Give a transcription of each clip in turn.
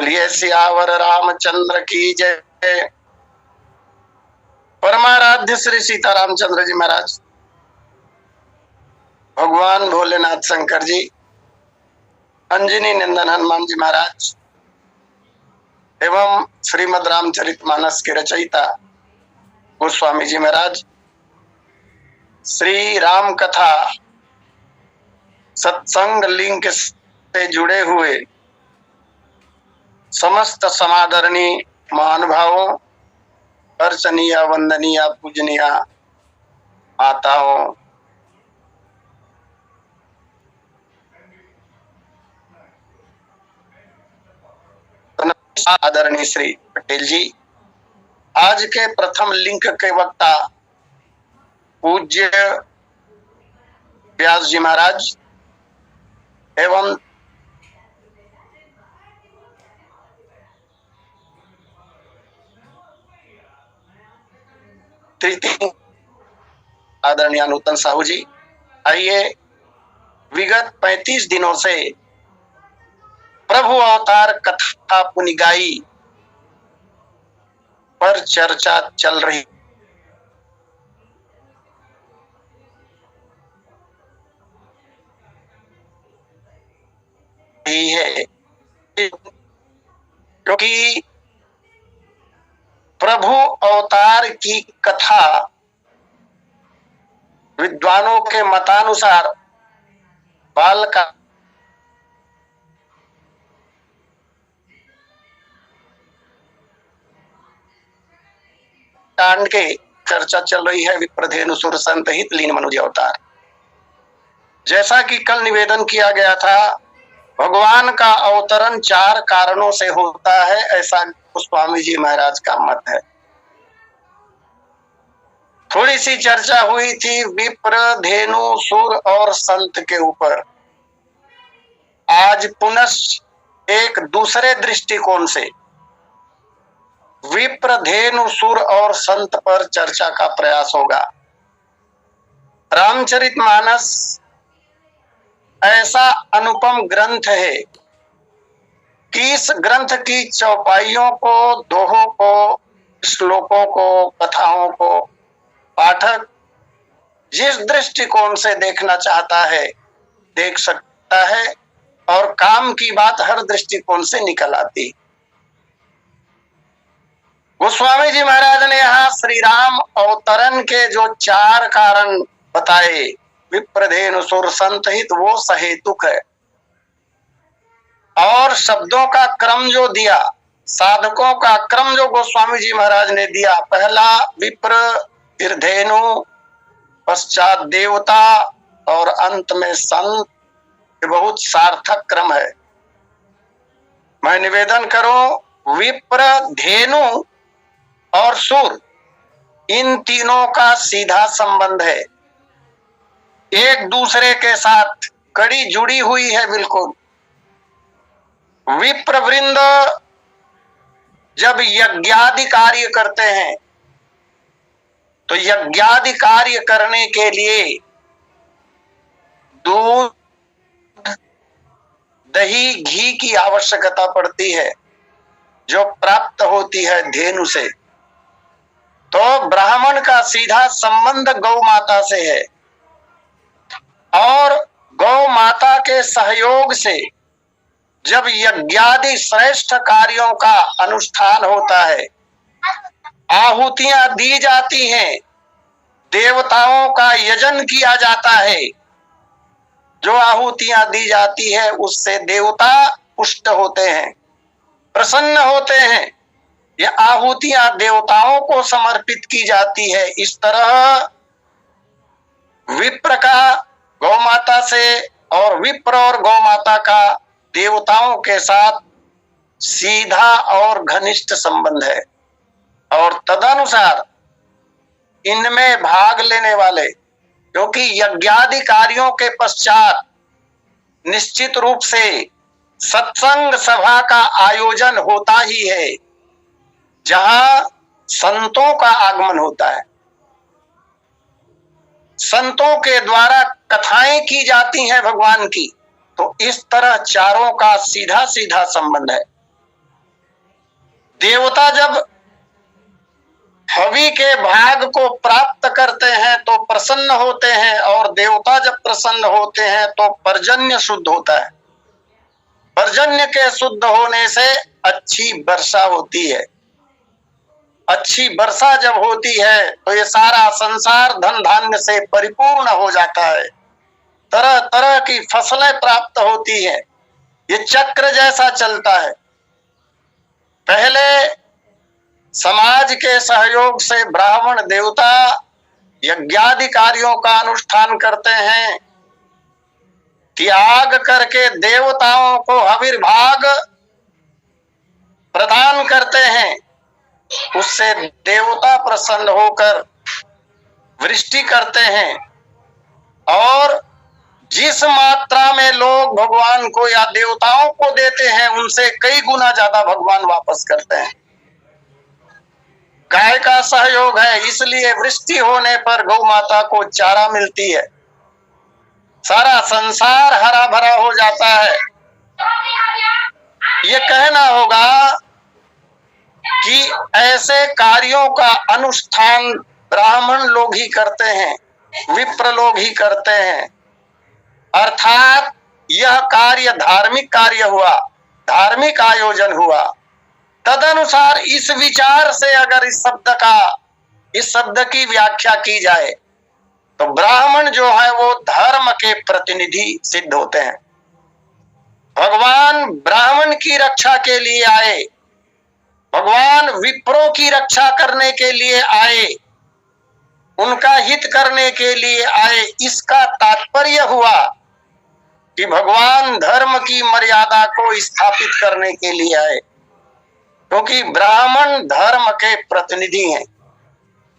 बोलिए सियावर रामचंद्र की जय। परमाराध्य श्री सीतारामचंद्र जी महाराज, भगवान भोलेनाथ शंकर जी, अंजनी नंदन हनुमान जी महाराज एवं श्रीमद रामचरितमानस के रचयिता गोस्वामी जी महाराज, श्री राम कथा सत्संग लिंक से जुड़े हुए समस्त समादरणीय महानुभावों, अर्चनीय वंदनीय पूजनीय माताओं, आदरणीय श्री पटेल जी, आज के प्रथम लिंक के वक्ता पूज्य व्यास जी महाराज एवं तृतीय आदरणीय नूतन साहू जी। आइए, विगत 35 दिनों से प्रभु अवतार कथा पुनिगाई पर चर्चा चल रही है, क्योंकि प्रभु अवतार की कथा विद्वानों के मतानुसार बाल कांड के चर्चा चल रही है। विप्रधेनु सुर संत हित लीन मनुज अवतार। जैसा कि कल निवेदन किया गया था, भगवान का अवतरण 4 कारणों से होता है, ऐसा गोस्वामी जी महाराज का मत है। थोड़ी सी चर्चा हुई थी विप्र, धेनु, सुर और संत के ऊपर। आज पुनः एक दूसरे दृष्टिकोण से विप्र, धेनु, सुर और संत पर चर्चा का प्रयास होगा। रामचरितमानस ऐसा अनुपम ग्रंथ है कि इस ग्रंथ की चौपाइयों को, दोहों को, श्लोकों को, कथाओं को पाठक जिस दृष्टिकोण से देखना चाहता है देख सकता है, और काम की बात हर दृष्टिकोण से निकल आती। गोस्वामी जी महाराज ने यहाँ श्री राम अवतरण के जो 4 कारण बताए, विप्रधेनु सुर संत हित, वो सहेतुक है। और शब्दों का क्रम जो दिया, साधकों का क्रम जो गोस्वामी जी महाराज ने दिया, पहला विप्र, फिर धेनु, पश्चात देवता और अंत में संत, ये बहुत सार्थक क्रम है। मैं निवेदन करूं, विप्र, धेनु और सुर, इन तीनों का सीधा संबंध है, एक दूसरे के साथ कड़ी जुड़ी हुई है बिल्कुल। विप्र वृंद जब यज्ञादि कार्य करते हैं तो यज्ञादि कार्य करने के लिए दूध, दही, घी की आवश्यकता पड़ती है, जो प्राप्त होती है धेनु से। तो ब्राह्मण का सीधा संबंध गौ माता से है, और गौ माता के सहयोग से जब यज्ञादि श्रेष्ठ कार्यों का अनुष्ठान होता है, आहुतियां दी जाती हैं, देवताओं का यजन किया जाता है, जो आहुतियां दी जाती है उससे देवता पुष्ट होते हैं, प्रसन्न होते हैं। यह आहुतियां देवताओं को समर्पित की जाती है। इस तरह विप्र का गौ माता से और विप्र और गौ माता का देवताओं के साथ सीधा और घनिष्ठ संबंध है। और तदनुसार इनमें भाग लेने वाले, क्योंकि यज्ञादि कार्यों के पश्चात निश्चित रूप से सत्संग सभा का आयोजन होता ही है, जहां संतों का आगमन होता है। संतों के द्वारा कथाएं की जाती हैं भगवान की। तो इस तरह चारों का सीधा सीधा संबंध है। देवता जब हवि के भाग को प्राप्त करते हैं तो प्रसन्न होते हैं, और देवता जब प्रसन्न होते हैं तो पर्जन्य शुद्ध होता है। पर्जन्य के शुद्ध होने से अच्छी वर्षा होती है। अच्छी वर्षा जब होती है तो ये सारा संसार धन धान्य से परिपूर्ण हो जाता है, तरह तरह की फसलें प्राप्त होती है। ये चक्र जैसा चलता है। पहले समाज के सहयोग से ब्राह्मण देवता यज्ञादि कार्यों का अनुष्ठान करते हैं, त्याग करके देवताओं को हविर्भाग प्रदान करते हैं। उससे देवता प्रसन्न होकर वृष्टि करते हैं, और जिस मात्रा में लोग भगवान को या देवताओं को देते हैं उनसे कई गुना ज्यादा भगवान वापस करते हैं। गाय का सहयोग है, इसलिए वृष्टि होने पर गौ माता को चारा मिलती है, सारा संसार हरा भरा हो जाता है। ये कहना होगा कि ऐसे कार्यों का अनुष्ठान ब्राह्मण लोग ही करते हैं, विप्र लोग ही करते हैं। अर्थात यह कार्य धार्मिक कार्य हुआ, धार्मिक आयोजन हुआ। तदनुसार इस विचार से अगर इस शब्द की व्याख्या की जाए तो ब्राह्मण जो है वो धर्म के प्रतिनिधि सिद्ध होते हैं। भगवान ब्राह्मण की रक्षा के लिए आए, भगवान विप्रों की रक्षा करने के लिए आए, उनका हित करने के लिए आए। इसका तात्पर्य हुआ कि भगवान धर्म की मर्यादा को स्थापित करने के लिए आए, क्योंकि ब्राह्मण धर्म के प्रतिनिधि हैं।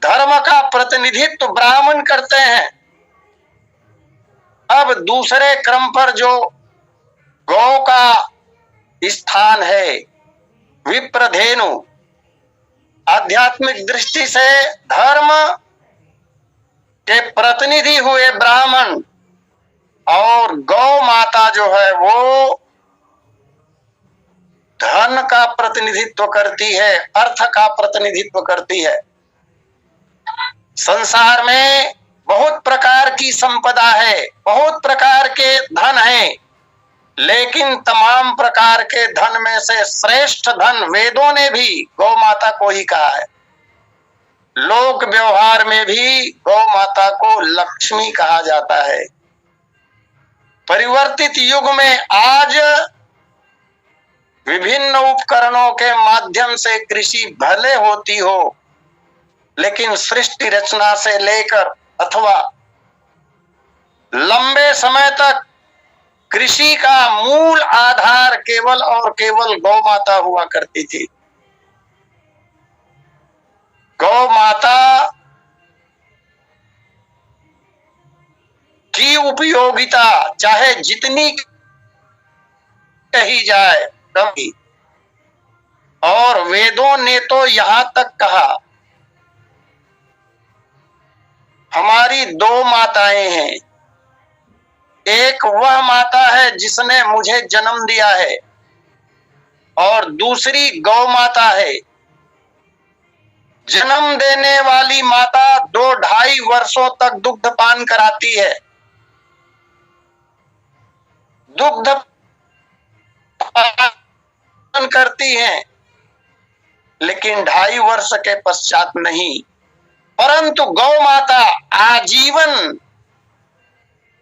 धर्म का प्रतिनिधित्व ब्राह्मण करते हैं। अब दूसरे क्रम पर जो गौ का स्थान है, विप्रधेनु, आध्यात्मिक दृष्टि से धर्म के प्रतिनिधि हुए ब्राह्मण, और गौ माता जो है वो धन का प्रतिनिधित्व करती है, अर्थ का प्रतिनिधित्व करती है। संसार में बहुत प्रकार की संपदा है, बहुत प्रकार के धन है, लेकिन तमाम प्रकार के धन में से श्रेष्ठ धन वेदों ने भी गौ माता को ही कहा है। लोक व्यवहार में भी गौ माता को लक्ष्मी कहा जाता है। परिवर्तित युग में आज विभिन्न उपकरणों के माध्यम से कृषि भले होती हो, लेकिन सृष्टि रचना से लेकर अथवा लंबे समय तक कृषि का मूल आधार केवल और केवल गौ माता हुआ करती थी। गौ माता की उपयोगिता चाहे जितनी कही जाए कम ही, और वेदों ने तो यहां तक कहा हमारी दो माताएं हैं। एक वह माता है जिसने मुझे जन्म दिया है, और दूसरी गौ माता है। जन्म देने वाली माता 2-2.5 वर्षों तक दुग्ध पान कराती है। दुग्ध पान करती हैं, लेकिन 2.5 वर्ष के पश्चात नहीं। परंतु गौ माता आजीवन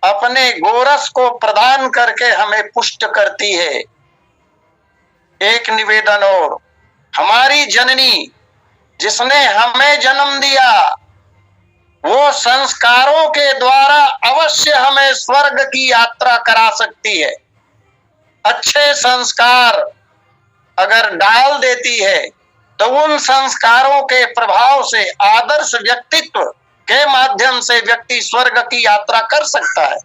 अपने गोरस को प्रदान करके हमें पुष्ट करती है। एक निवेदन और, हमारी जननी जिसने हमें जन्म दिया, वो संस्कारों के द्वारा अवश्य हमें स्वर्ग की यात्रा करा सकती है। अच्छे संस्कार अगर डाल देती है तो उन संस्कारों के प्रभाव से आदर्श व्यक्तित्व के माध्यम से व्यक्ति स्वर्ग की यात्रा कर सकता है।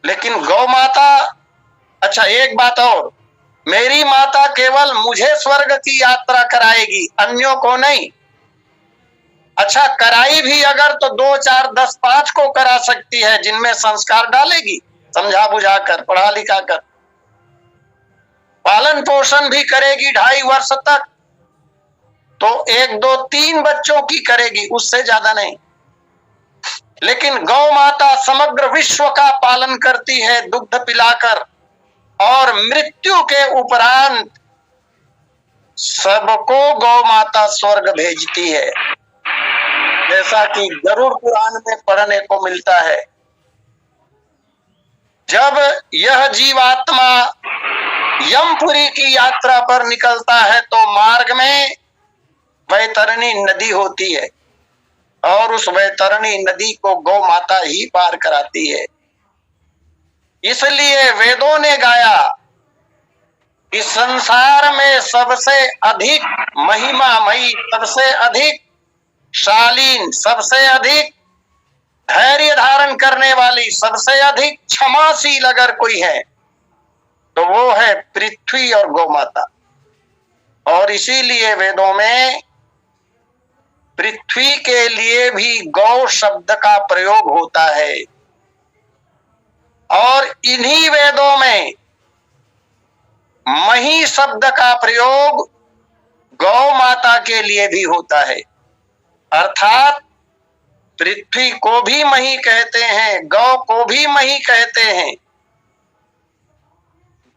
लेकिन गौ माता, अच्छा एक बात और, मेरी माता केवल मुझे स्वर्ग की यात्रा कराएगी, अन्यों को नहीं। अच्छा कराई भी अगर तो 2, 4, 10, 5 को करा सकती है, जिनमें संस्कार डालेगी, समझा बुझा कर, पढ़ा लिखा कर। पालन पोषण भी करेगी 2.5 वर्ष तक, तो 1, 2, 3 बच्चों की करेगी, उससे ज्यादा नहीं। लेकिन गौ माता समग्र विश्व का पालन करती है दुग्ध पिलाकर, और मृत्यु के उपरांत सबको गौ माता स्वर्ग भेजती है, जैसा कि गरुड़ पुराण में पढ़ने को मिलता है। जब यह जीवात्मा यमपुरी की यात्रा पर निकलता है तो मार्ग में वैतरणी नदी होती है, और उस वैतरणी नदी को गौ माता ही पार कराती है। इसलिए वेदों ने गाया कि संसार में सबसे अधिक महिमामयी, सबसे अधिक शालीन, सबसे अधिक धैर्य धारण करने वाली, सबसे अधिक क्षमाशील अगर कोई है तो वो है पृथ्वी और गौ माता। और इसीलिए वेदों में पृथ्वी के लिए भी गौ शब्द का प्रयोग होता है, और इन्हीं वेदों में मही शब्द का प्रयोग गौ माता के लिए भी होता है। अर्थात पृथ्वी को भी मही कहते हैं, गौ को भी मही कहते हैं।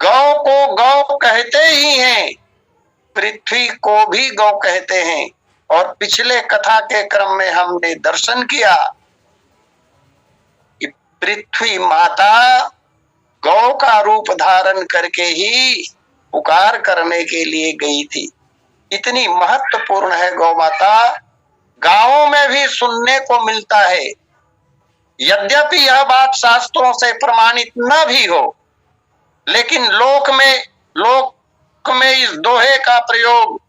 गौ को गौ कहते ही हैं, पृथ्वी को भी गौ कहते हैं। और पिछले कथा के क्रम में हमने दर्शन किया कि पृथ्वी माता गौ का रूप धारण करके ही पुकार करने के लिए गई थी। इतनी महत्वपूर्ण है गौ माता। गांवों में भी सुनने को मिलता है, यद्यपि यह बात शास्त्रों से प्रमाणित न भी हो, लेकिन लोक में इस दोहे का प्रयोग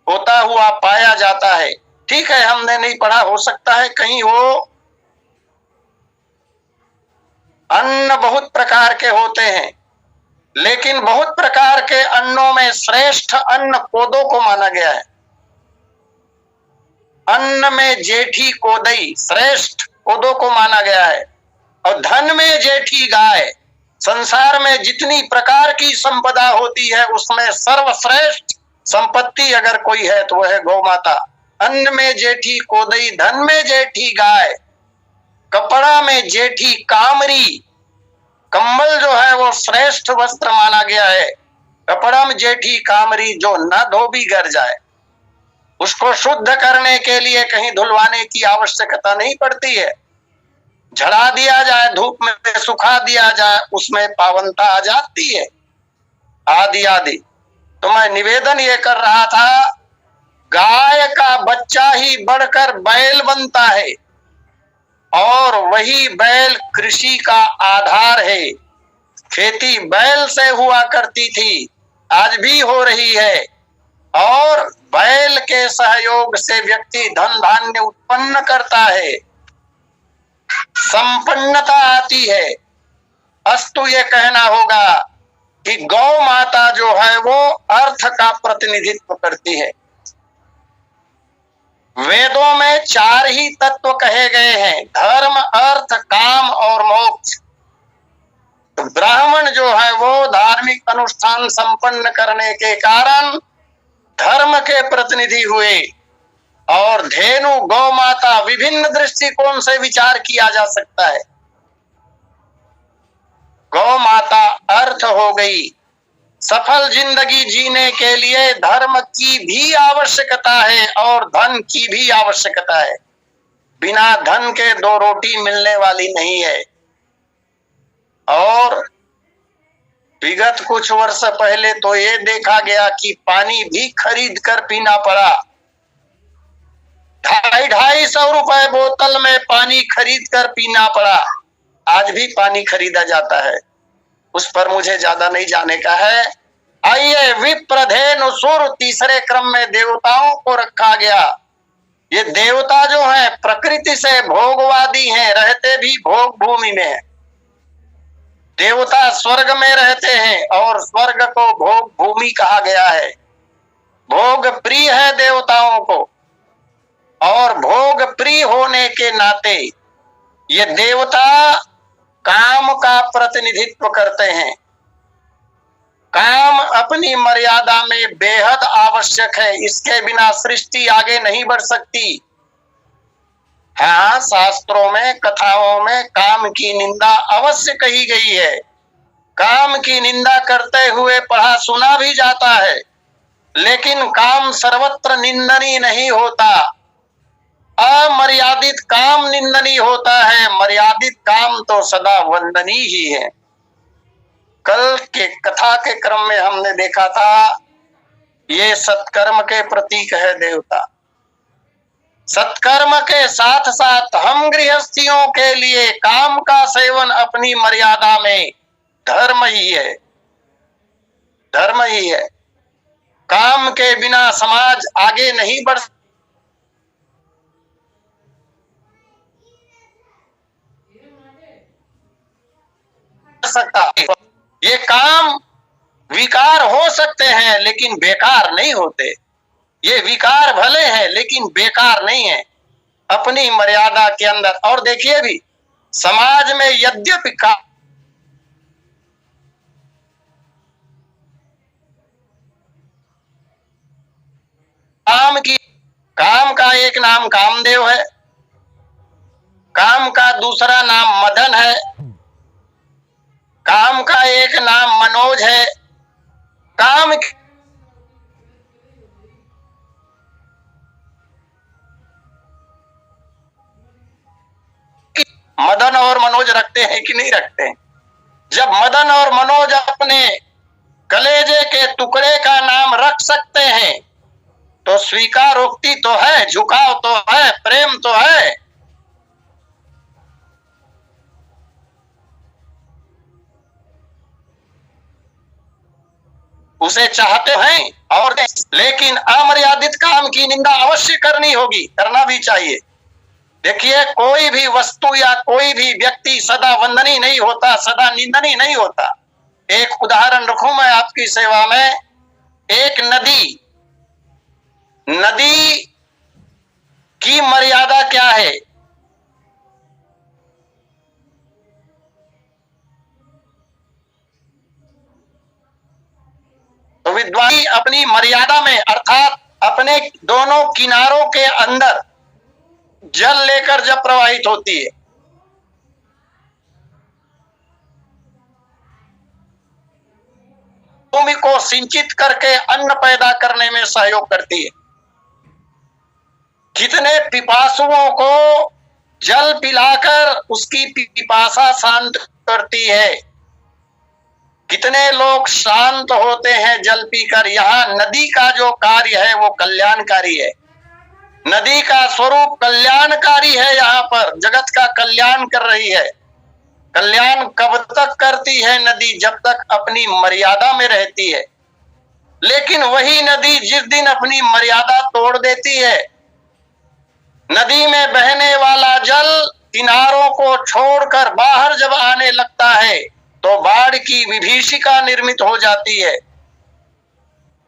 होता हुआ पाया जाता है। ठीक है, हमने नहीं पढ़ा, हो सकता है कहीं हो। अन्न बहुत प्रकार के होते हैं, लेकिन बहुत प्रकार के अन्नों में श्रेष्ठ अन्न कोदो को माना गया है। अन्न में जेठी कोदई, श्रेष्ठ कोदो को माना गया है। और धन में जेठी गाय। संसार में जितनी प्रकार की संपदा होती है उसमें सर्वश्रेष्ठ संपत्ति अगर कोई है तो वह है गौ माता। अन्न में जेठी कोदई, धन में जेठी गाय, कपड़ा में जेठी कामरी। कंबल जो है वो श्रेष्ठ वस्त्र माना गया है। कपड़ा में जेठी कामरी, जो न धोबी गर जाए, उसको शुद्ध करने के लिए कहीं धुलवाने की आवश्यकता नहीं पड़ती है। झड़ा दिया जाए, धूप में सुखा दिया जाए, उसमें पावनता आ जाती है, आदि आदि। तो मैं निवेदन ये कर रहा था, गाय का बच्चा ही बढ़कर बैल बनता है, और वही बैल कृषि का आधार है। खेती बैल से हुआ करती थी, आज भी हो रही है, और बैल के सहयोग से व्यक्ति धन धान्य उत्पन्न करता है, संपन्नता आती है। अस्तु ये कहना होगा कि गौ माता जो है वो अर्थ का प्रतिनिधित्व करती है। वेदों में 4 ही तत्व कहे गए हैं, धर्म, अर्थ, काम और मोक्ष। तो ब्राह्मण जो है वो धार्मिक अनुष्ठान संपन्न करने के कारण धर्म के प्रतिनिधि हुए, और धेनु गौ माता विभिन्न दृष्टिकोण से विचार किया जा सकता है। गौ माता अर्थ हो गई। सफल जिंदगी जीने के लिए धर्म की भी आवश्यकता है और धन की भी आवश्यकता है। बिना धन के 2 रोटी मिलने वाली नहीं है। और विगत कुछ वर्ष पहले तो ये देखा गया कि पानी भी खरीद कर पीना पड़ा। 250 रुपए बोतल में पानी खरीद कर पीना पड़ा। आज भी पानी खरीदा जाता है, उस पर मुझे ज्यादा नहीं जाने का है। आइए, विप्रधेनु सुर, तीसरे क्रम में देवताओं को रखा गया। ये देवता जो है प्रकृति से भोगवादी हैं, रहते भी भोग भूमि में। देवता स्वर्ग में रहते हैं और स्वर्ग को भोग भूमि कहा गया है। भोग प्रिय है देवताओं को, और भोग प्रिय होने के नाते ये देवता काम का प्रतिनिधित्व करते हैं। काम अपनी मर्यादा में बेहद आवश्यक है, इसके बिना सृष्टि आगे नहीं बढ़ सकती। हाँ, शास्त्रों में, कथाओं में काम की निंदा अवश्य कही गई है। काम की निंदा करते हुए पढ़ा सुना भी जाता है, लेकिन काम सर्वत्र निंदनीय नहीं होता। अमर्यादित काम निंदनीय होता है, मर्यादित काम तो सदा वंदनीय ही है। कल के कथा के क्रम में हमने देखा था, ये सत्कर्म के प्रतीक है देवता। सत्कर्म के साथ साथ हम गृहस्थियों के लिए काम का सेवन अपनी मर्यादा में धर्म ही है, धर्म ही है। काम के बिना समाज आगे नहीं बढ़ सकता। ये काम विकार हो सकते हैं लेकिन बेकार नहीं होते। ये विकार भले हैं लेकिन बेकार नहीं है, अपनी मर्यादा के अंदर। और देखिए भी, समाज में यद्यपि काम का एक नाम कामदेव है, काम का दूसरा नाम मदन है, काम का एक नाम मनोज है। काम मदन और मनोज रखते हैं कि नहीं रखते हैं? जब मदन और मनोज अपने कलेजे के टुकड़े का नाम रख सकते हैं तो स्वीकारोक्ति तो है, झुकाव तो है, प्रेम तो है। उसे चाहते हैं और लेकिन अमर्यादित काम की निंदा अवश्य करनी होगी, करना भी चाहिए। देखिए, कोई भी वस्तु या कोई भी व्यक्ति सदा वंदनीय नहीं होता, सदा निंदनीय नहीं होता। एक उदाहरण रखूं मैं आपकी सेवा में। एक नदी की मर्यादा क्या है? तो विद्वान अपनी मर्यादा में, अर्थात अपने दोनों किनारों के अंदर जल लेकर जब प्रवाहित होती है, भूमि को सिंचित करके अन्न पैदा करने में सहयोग करती है। कितने पिपासुओं को जल पिलाकर उसकी पिपासा शांत करती है। कितने लोग शांत होते हैं जल पीकर। यहाँ नदी का जो कार्य है वो कल्याणकारी है। नदी का स्वरूप कल्याणकारी है। यहाँ पर जगत का कल्याण कर रही है। कल्याण कब तक करती है नदी? जब तक अपनी मर्यादा में रहती है। लेकिन वही नदी जिस दिन अपनी मर्यादा तोड़ देती है, नदी में बहने वाला जल किनारों को छोड़कर बाहर जब आने लगता है तो बाढ़ की विभीषिका निर्मित हो जाती है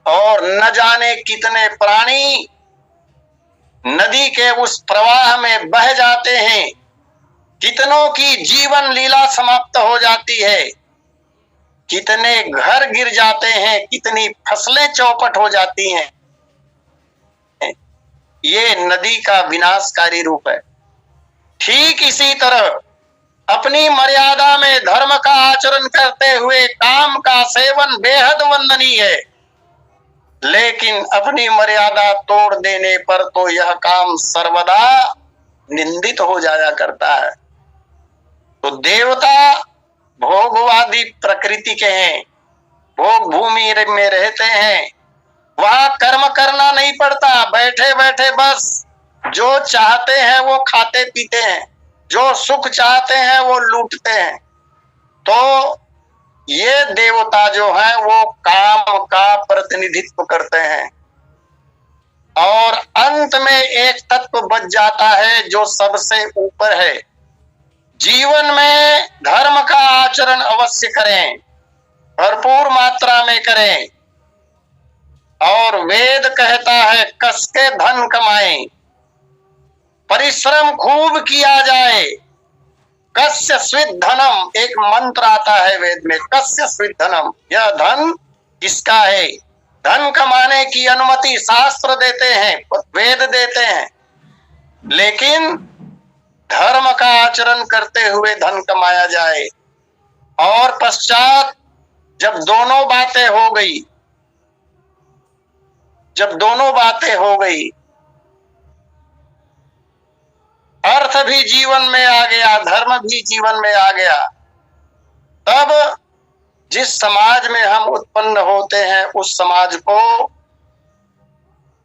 और न जाने कितने प्राणी नदी के उस प्रवाह में बह जाते हैं। कितनों की जीवन लीला समाप्त हो जाती है, कितने घर गिर जाते हैं, कितनी फसलें चौपट हो जाती हैं। ये नदी का विनाशकारी रूप है। ठीक इसी तरह अपनी मर्यादा में धर्म का आचरण करते हुए काम का सेवन बेहद वंदनीय है, लेकिन अपनी मर्यादा तोड़ देने पर तो यह काम सर्वदा निंदित हो जाया करता है। तो देवता भोगवादी प्रकृति के हैं, भोग भूमि में रहते हैं। वहां कर्म करना नहीं पड़ता, बैठे बैठे बस जो चाहते हैं वो खाते पीते हैं, जो सुख चाहते हैं वो लूटते हैं। तो ये देवता जो है वो काम का प्रतिनिधित्व करते हैं और अंत में एक तत्व बच जाता है जो सबसे ऊपर है। जीवन में धर्म का आचरण अवश्य करें, भरपूर मात्रा में करें। और वेद कहता है कस के धन कमाएं, परिश्रम खूब किया जाए। कस्य स्वित धनम, एक मंत्र आता है वेद में, कस्य स्वित धनम, यह धन किसका है? धन कमाने की अनुमति शास्त्र देते हैं, वेद देते हैं, लेकिन धर्म का आचरण करते हुए धन कमाया जाए। और पश्चात जब दोनों बातें हो गई, अर्थ भी जीवन में आ गया, धर्म भी जीवन में आ गया, तब जिस समाज में हम उत्पन्न होते हैं उस समाज को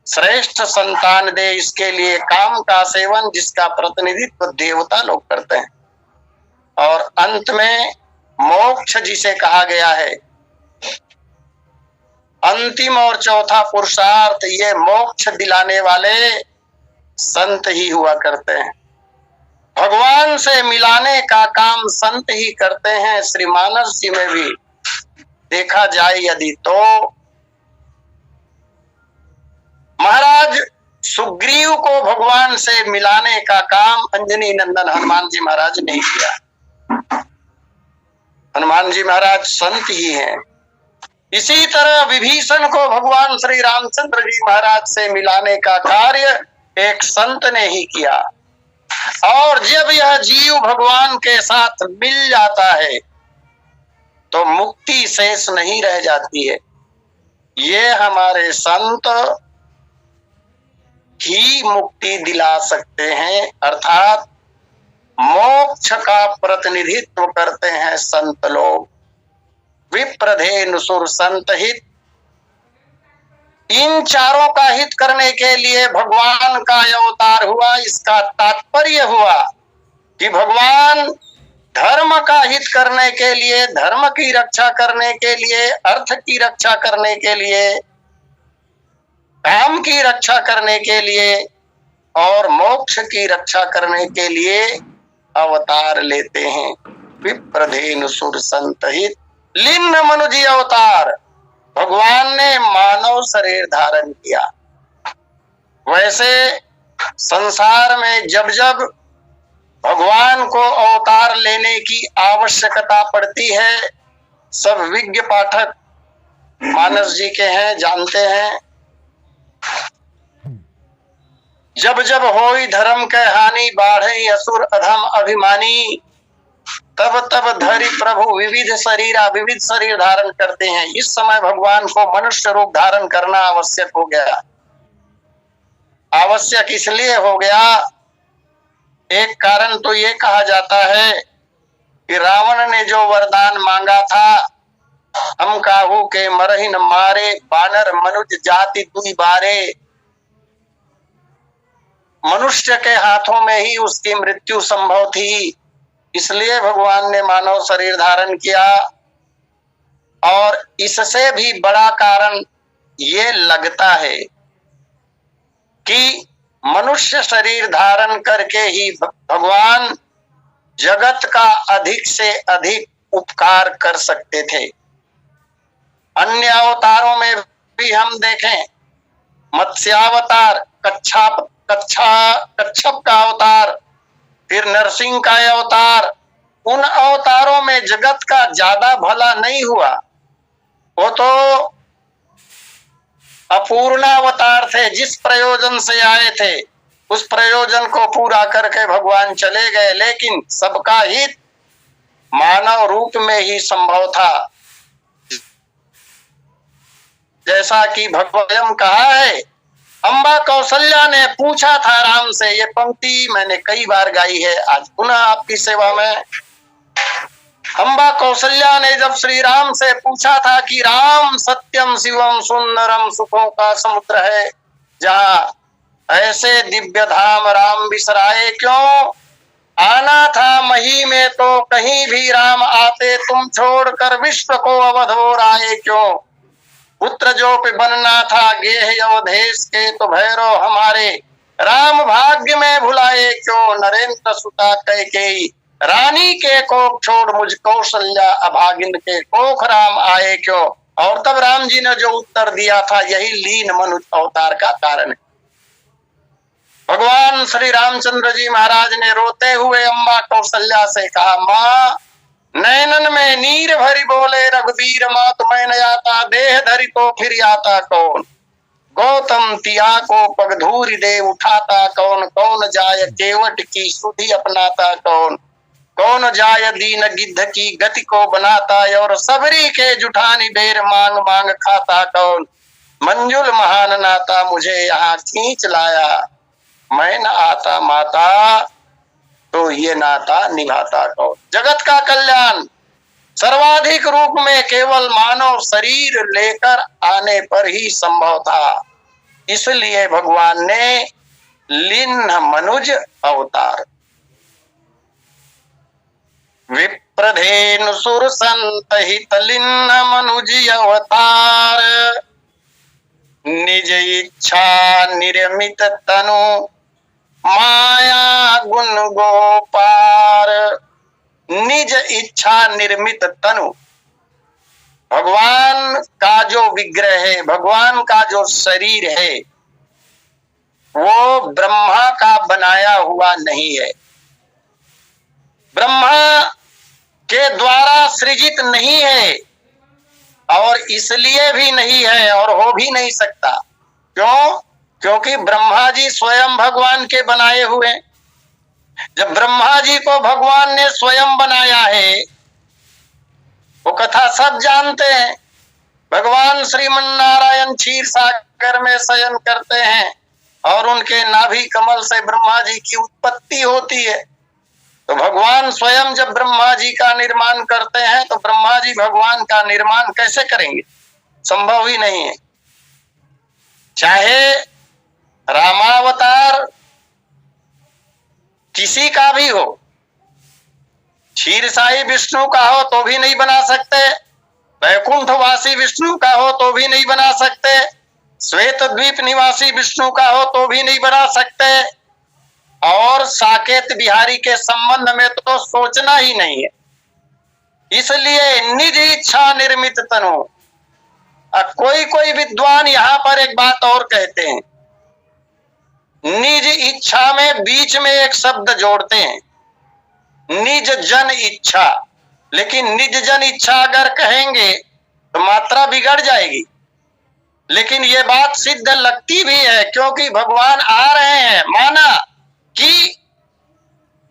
श्रेष्ठ संतान दे, इसके लिए काम का सेवन, जिसका प्रतिनिधित्व देवता लोग करते हैं। और अंत में मोक्ष जिसे कहा गया है, अंतिम और चौथा पुरुषार्थ, ये मोक्ष दिलाने वाले संत ही हुआ करते हैं। भगवान से मिलाने का काम संत ही करते हैं। श्री मानस जी में भी देखा जाए यदि तो महाराज सुग्रीव को भगवान से मिलाने का काम अंजनी नंदन हनुमान जी महाराज ने किया। हनुमान जी महाराज संत ही हैं। इसी तरह विभीषण को भगवान श्री रामचंद्र जी महाराज से मिलाने का कार्य एक संत ने ही किया। और जब यह जीव भगवान के साथ मिल जाता है तो मुक्ति शेष नहीं रह जाती है। ये हमारे संत ही मुक्ति दिला सकते हैं, अर्थात मोक्ष का प्रतिनिधित्व करते हैं संत लोग। विप्रधेनुसुर संत हित, इन चारों का हित करने के लिए भगवान का अवतार हुआ। इसका तात्पर्य हुआ कि भगवान धर्म का हित करने के लिए, धर्म की रक्षा करने के लिए, अर्थ की रक्षा करने के लिए, काम की रक्षा करने के लिए और मोक्ष की रक्षा करने के लिए अवतार लेते हैं। विप्रधेनुसुर संत हित, लिन्न मनुजी अवतार, भगवान ने मानव शरीर धारण किया। वैसे संसार में जब जब भगवान को अवतार लेने की आवश्यकता पड़ती है, सब विज्ञ पाठक मानस जी के हैं, जानते हैं। जब जब होई धर्म के हानि, बाढ़े असुर अधम अभिमानी, तब तब धरि प्रभु विविध शरीर धारण करते हैं। इस समय भगवान को मनुष्य रूप धारण करना आवश्यक हो गया। आवश्यक इसलिए हो गया, एक कारण तो ये कहा जाता है कि रावण ने जो वरदान मांगा था, हम काहू के मरहि न मारे, बानर मनुज जाति दुई बारे, मनुष्य के हाथों में ही उसकी मृत्यु संभव थी। इसलिए भगवान ने मानव शरीर धारण किया। और इससे भी बड़ा कारण ये लगता है कि मनुष्य शरीर धारण करके ही भगवान जगत का अधिक से अधिक उपकार कर सकते थे। अन्य अवतारों में भी हम देखें, मत्स्यावतार, कच्छप का अवतार, फिर नरसिंह का अवतार, उन अवतारों में जगत का ज्यादा भला नहीं हुआ। वो तो अपूर्ण अवतार थे, जिस प्रयोजन से आए थे उस प्रयोजन को पूरा करके भगवान चले गए। लेकिन सबका हित मानव रूप में ही संभव था। जैसा कि भगवयम कहा है, अम्बा कौशल्या ने पूछा था राम से, ये पंक्ति मैंने कई बार गाई है, आज पुनः आपकी सेवा में। अम्बा कौशल्या ने जब श्री राम से पूछा था कि राम सत्यम शिवम सुंदरम सुखों का समुद्र है, जहाँ ऐसे दिव्य धाम राम बिसराए क्यों? आना था मही में तो कहीं भी राम आते, तुम छोड़कर विश्व को अवध और आए क्यों? पुत्र जो पे बनना था गेह अवधेश के, तो भैरव हमारे राम भाग्य में भुलाए क्यों? नरेंद्र सुता कैकेयी रानी के कोख छोड़ मुझ कौशल्या अभागिन के कोख राम आए क्यों? और तब राम जी ने जो उत्तर दिया था, यही लीन मनुष्य अवतार का कारण है। भगवान श्री रामचंद्र जी महाराज ने रोते हुए अम्बा कौशल्या से कहा, माँ नैनन में नीर भरी बोले रघुवीर मात मैं न आता, देह धरी तो फिर आता कौन। गौतम तिया को पगधूरी दे उठाता कौन, कौन जाय केवट की सुधि अपनाता कौन। कौन जाय दीन गिद्ध की गति को बनाता, और सबरी के जुठानी बेर मांग मांग खाता कौन। मंजुल महान नाता मुझे यहाँ खींच लाया, मैं न आता माता तो ये नाता निभाता कौन। जगत का कल्याण सर्वाधिक रूप में केवल मानव शरीर लेकर आने पर ही संभव था, इसलिए भगवान ने लिन्ह मनुज अवतार। विप्रधेनु सुर संत हित लिन्ह मनुज अवतार, निज इच्छा निर्मित तनु माया गुण गोपार। निज इच्छा निर्मित तनु, भगवान का जो विग्रह है, भगवान का जो शरीर है, वो ब्रह्मा का बनाया हुआ नहीं है, ब्रह्मा के द्वारा सृजित नहीं है, और इसलिए भी नहीं है और हो भी नहीं सकता। क्यों? क्योंकि ब्रह्मा जी स्वयं भगवान के बनाए हुए। जब ब्रह्मा जी को भगवान ने स्वयं बनाया है, वो कथा सब जानते हैं। भगवान श्रीमन्नारायण क्षीर सागर में शयन करते हैं और उनके नाभि कमल से ब्रह्मा जी की उत्पत्ति होती है। तो भगवान स्वयं जब ब्रह्मा जी का निर्माण करते हैं तो ब्रह्मा जी भगवान का निर्माण कैसे करेंगे? संभव ही नहीं है। चाहे रामावतार किसी का भी हो, क्षीरसाई विष्णु का हो तो भी नहीं बना सकते, वैकुंठवासी विष्णु का हो तो भी नहीं बना सकते, श्वेत द्वीप निवासी विष्णु का हो तो भी नहीं बना सकते, और साकेत बिहारी के संबंध में तो सोचना ही नहीं है। इसलिए निज इच्छा निर्मित तनु। कोई विद्वान यहाँ पर एक बात और कहते हैं, निज इच्छा में बीच में एक शब्द जोड़ते हैं, निज जन इच्छा। लेकिन निज जन इच्छा अगर कहेंगे तो मात्रा बिगड़ जाएगी, लेकिन ये बात सिद्ध लगती भी है, क्योंकि भगवान आ रहे हैं। माना कि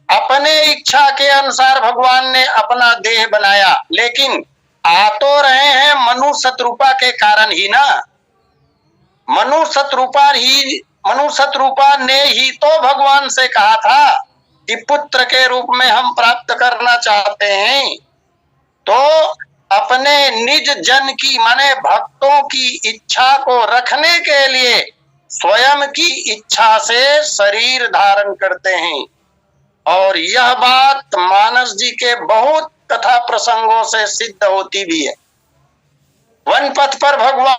अपने इच्छा के अनुसार भगवान ने अपना देह बनाया, लेकिन आ तो रहे हैं मनु शत्रुपा के कारण ही ना। मनु शत्रुपा ने ही तो भगवान से कहा था कि पुत्र के रूप में हम प्राप्त करना चाहते हैं। तो अपने निज जन की माने भक्तों की इच्छा को रखने के लिए स्वयं की इच्छा से शरीर धारण करते हैं। और यह बात मानस जी के बहुत कथा प्रसंगों से सिद्ध होती भी है। वन पथ पर भगवान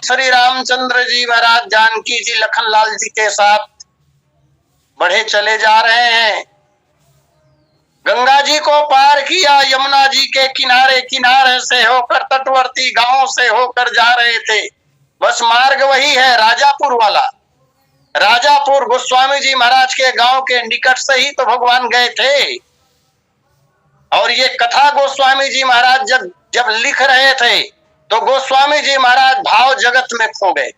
श्री रामचंद्र जी महाराज जानकी जी लखनलाल जी के साथ बढ़े चले जा रहे हैं। गंगा जी को पार किया, यमुना जी के किनारे किनारे से होकर तटवर्ती गांवों से होकर जा रहे थे। बस मार्ग वही है, राजापुर वाला। राजापुर गोस्वामी जी महाराज के गांव के निकट से ही तो भगवान गए थे। और ये कथा गोस्वामी जी महाराज जब लिख रहे थे तो गोस्वामी जी महाराज भाव जगत में खो गए।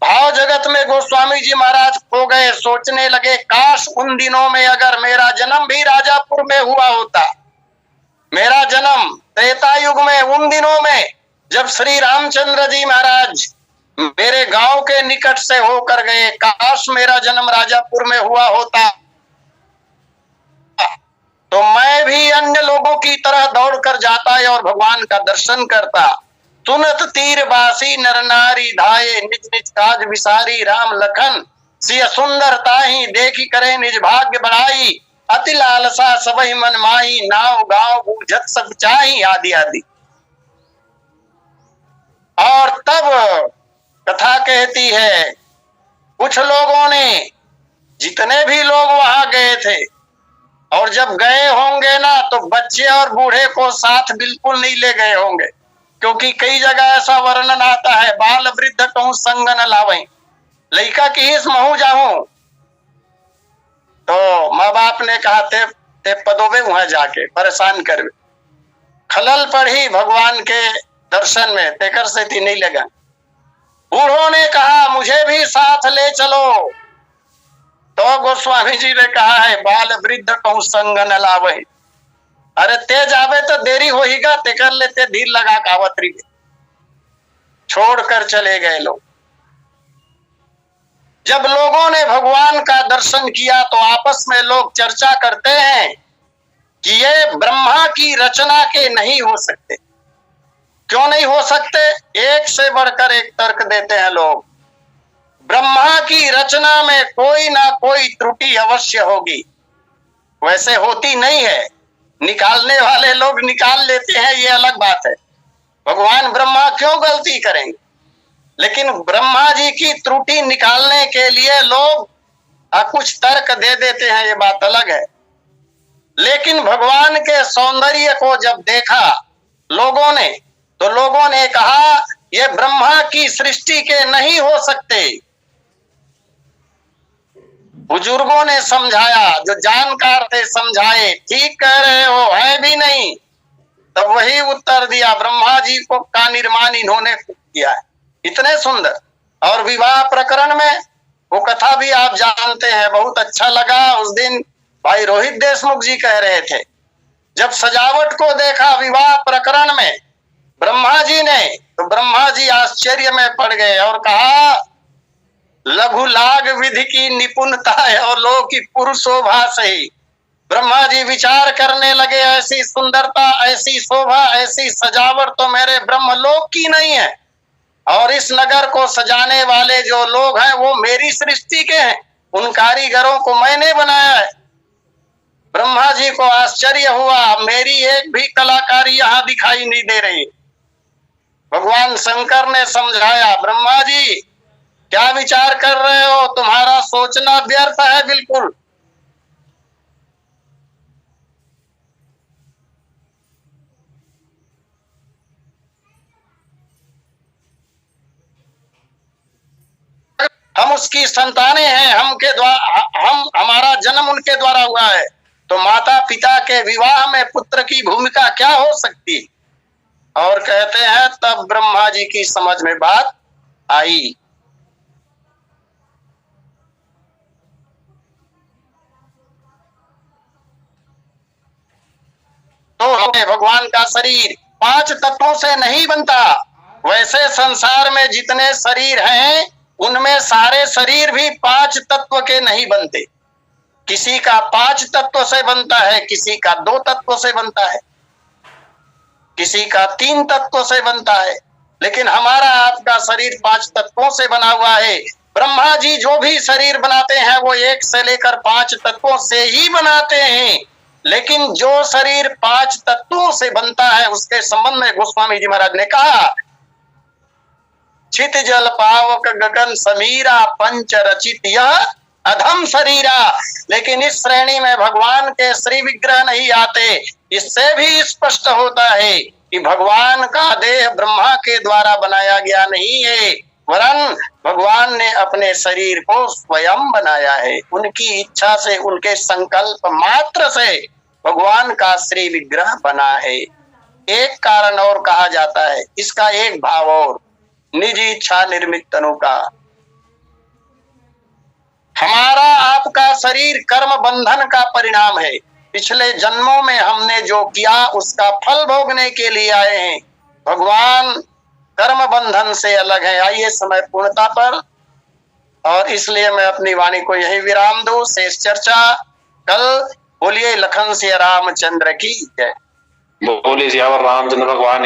भाव जगत में गोस्वामी जी महाराज खो गए। सोचने लगे, काश उन दिनों में अगर मेरा जन्म भी राजापुर में हुआ होता। मेरा जन्म त्रेता युग में, उन दिनों में जब श्री रामचंद्र जी महाराज मेरे गांव के निकट से होकर गए, काश मेरा जन्म राजापुर में हुआ होता तो मैं भी अन्य लोगों की तरह दौड़ कर जाता और भगवान का दर्शन करता। सुनत तीरबासी नर नारी धाये, निज निज काज विसारी राम लखन, सिय सुंदरता ही देखी करे निज भाग्य बढ़ाई, अति लालसा सबहि मन माही, नाव गांव बूझत सब चाही, आदि आदि। और तब कथा कहती है, कुछ लोगों ने, जितने भी लोग वहां गए थे, और जब गए होंगे ना तो बच्चे और बूढ़े को साथ बिल्कुल नहीं ले गए होंगे, क्योंकि कई जगह ऐसा वर्णन आता है, बाल वृद्ध कहूं संग न लावें, लइका की हिस महू जाऊं। तो माँ बाप ने कहा थे ते पदोवे वहां जाके परेशान कर खलल पड़ी भगवान के दर्शन में तेकर से थी नहीं लगा। बूढ़ों ने कहा मुझे भी साथ ले चलो, तो गोस्वामी जी ने कहा है बाल वृद्ध कहूं संग न लावे। अरे ते जावे तो देरी होईगा, ते कर लेते धीर लगा कावतरी छोड़कर चले गए लोग। जब लोगों ने भगवान का दर्शन किया तो आपस में लोग चर्चा करते हैं कि ये ब्रह्मा की रचना के नहीं हो सकते। क्यों नहीं हो सकते? एक से बढ़कर एक तर्क देते हैं लोग। ब्रह्मा की रचना में कोई ना कोई त्रुटि अवश्य होगी, वैसे होती नहीं है, निकालने वाले लोग निकाल लेते हैं, ये अलग बात है। भगवान ब्रह्मा क्यों गलती करेंगे? लेकिन ब्रह्मा जी की त्रुटि निकालने के लिए लोग कुछ तर्क दे देते हैं, ये बात अलग है। लेकिन भगवान के सौंदर्य को जब देखा लोगों ने, तो लोगों ने कहा ये ब्रह्मा की सृष्टि के नहीं हो सकते। बुजुर्गों ने समझाया, जो जानकार थे समझाए, ठीक कह रहे हो, है भी नहीं। तब वही उत्तर दिया ब्रह्मा जी को का निर्माण इन्होंने किया है। इतने सुंदर। और विवाह प्रकरण में वो कथा भी आप जानते हैं, बहुत अच्छा लगा। उस दिन भाई रोहित देशमुख जी कह रहे थे, जब सजावट को देखा विवाह प्रकरण में ब्रह्मा जी ने, तो ब्रह्मा जी आश्चर्य में पड़ गए और कहा लघु लाग विधि की निपुणता है और लोग की पुरुष शोभा से ही। ब्रह्मा जी विचार करने लगे, ऐसी सुंदरता, ऐसी शोभा, ऐसी सजावट तो मेरे ब्रह्मलोक की नहीं है, और इस नगर को सजाने वाले जो लोग हैं वो मेरी सृष्टि के हैं, उन कारीगरों को मैंने बनाया है। ब्रह्मा जी को आश्चर्य हुआ, मेरी एक भी कलाकारी यहाँ दिखाई नहीं दे रही। भगवान शंकर ने समझाया, ब्रह्मा जी क्या विचार कर रहे हो, तुम्हारा सोचना व्यर्थ है बिल्कुल। हम उसकी संतानें हैं, हमारा जन्म उनके द्वारा हुआ है, तो माता पिता के विवाह में पुत्र की भूमिका क्या हो सकती? और कहते हैं तब ब्रह्मा जी की समझ में बात आई। तो भगवान का शरीर 5 तत्वों से नहीं बनता। वैसे संसार में जितने शरीर हैं उनमें सारे शरीर भी 5 तत्व के नहीं बनते। किसी का 5 तत्व से बनता है, किसी का 2 तत्व से बनता है, किसी का 3 तत्व से बनता है, लेकिन हमारा आपका शरीर 5 तत्वों से बना हुआ है। ब्रह्मा जी जो भी शरीर बनाते हैं वो 1 से लेकर 5 तत्वों से ही बनाते हैं। लेकिन जो शरीर 5 तत्वों से बनता है उसके संबंध में गोस्वामी जी महाराज ने कहा, छित जल पावक गगन समीरा पंच रचित यह अधम शरीरा। लेकिन इस श्रेणी में भगवान के श्री विग्रह नहीं आते। इससे भी स्पष्ट होता है कि भगवान का देह ब्रह्मा के द्वारा बनाया गया नहीं है, वरन भगवान ने अपने शरीर को स्वयं बनाया है। उनकी इच्छा से, उनके संकल्प मात्र से भगवान का श्री विग्रह बना है। एक कारण और कहा जाता है, इसका एक भाव और, निज इच्छा निर्मित तनु का। हमारा आपका शरीर कर्म बंधन का परिणाम है। पिछले जन्मों में हमने जो किया उसका फल भोगने के लिए आए हैं। भगवान कर्म बंधन से अलग है। आइए समय पूर्णता पर, और इसलिए मैं अपनी वाणी को यही विराम दूं। शेष चर्चा कल। बोलिए लखन सिया रामचंद्र की जय। बोलिए सियावर रामचंद्र भगवान